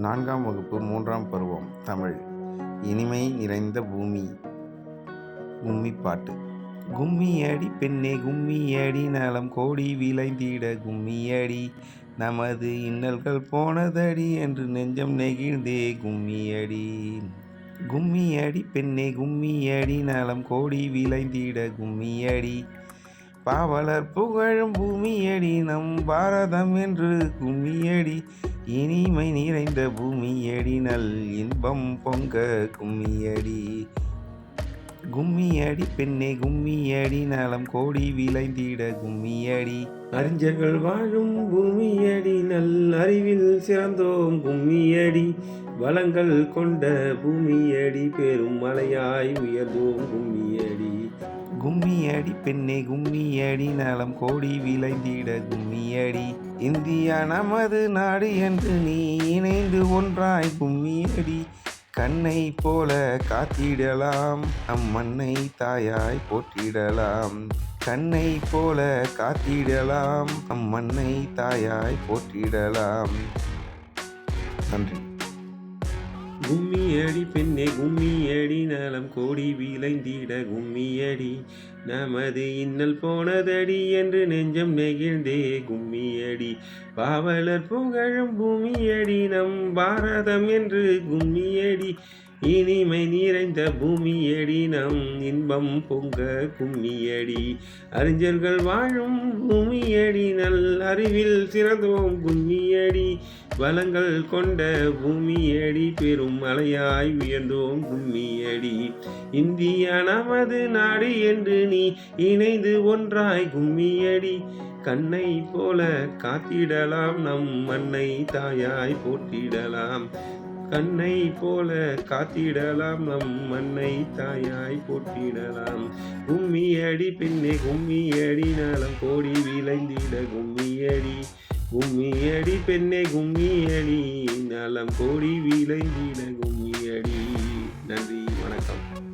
4ஆம் வகுப்பு 3ஆம் பருவம் தமிழ். இனிமை நிறைந்த பூமி. கும்மி பாட்டு. கும்மியடி பெண்ணே கும்மியடி, நலம் கோடி விளைந்திட கும்மியடி, நமது இன்னல்கள் போனதடி என்று நெஞ்சம் நெகிழ்ந்தே கும்மியடி. கும்மியடி பெண்ணே கும்மியடி, நலம் கோடி விளைந்திட கும்மியடி, பாவலர் புகழும் பூமியடி, நம் பாரதம் என்று கும்மியடி, இனிமை நிறைந்த பூமியடி, நல் இன்பம் பொங்க கும்மியடி. கும்மியடி பெண்ணே கும்மியடி, நலம் கோடி விளைந்திட கும்மியடி, அறிஞர்கள் வாழும் பூமியடி, நல் அறிவில் சிறந்தோம் கும்மியடி, வளங்கள் கொண்ட பூமியடி, பெரும் மலையாய் உயர்ந்தோம் கும்மியடி. கும்மியடி பெண்ணே கும்மியடி, நலம் கோடி விளைந்திட கும்மியடி, இந்தியா நமது நாடு என்று நீ இணைந்து ஒன்றாய் கும்மியடி, கண்ணை போல காத்திடலாம் நம் மண்ணை தாயாய் போற்றிடலாம், கண்ணை போல காத்திடலாம் நம் மண்ணை தாயாய் போற்றிடலாம். நன்றி. கும்மியடி பெண்ணே கும்மியடி, நலம் கோடி விளைந்திட கும்மியடி, நமது இன்னல் போனதடி என்று நெஞ்சம் நெகிழ்ந்தே கும்மியடி, பாவலர் புகழும் பூமியடி, நம் பாரதம் என்று கும்மியடி, இனிமை நிறைந்த பூமியடி, நம் இன்பம் பொங்க கும்மியடி, அறிஞர்கள் வாழும் பூமியடி, நல் அறிவில் சிறந்தோம் கும்மியடி, வளங்கள் கொண்ட பூமியடி, பெரும் மலையாய் உயர்ந்தோம் கும்மியடி, இந்தியா நமது நாடு என்று நீ இணைந்து ஒன்றாய் கும்மியடி, கண்ணை போல காத்திடலாம் நம் மண்ணை தாயாய் போற்றிடலாம், கண்ணை போல காத்திடலாம் நம் மண்ணை தாயாய் போற்றிடலாம். கும்மியடி பெண்ணே கும்மியடி, நலம் கோடி விளைந்திட கும்மியடி, கும்மியடி பெண்ணே கும்மியடி, நலம் கோடி விளைந்திட கும்மியடி. நன்றி, வணக்கம்.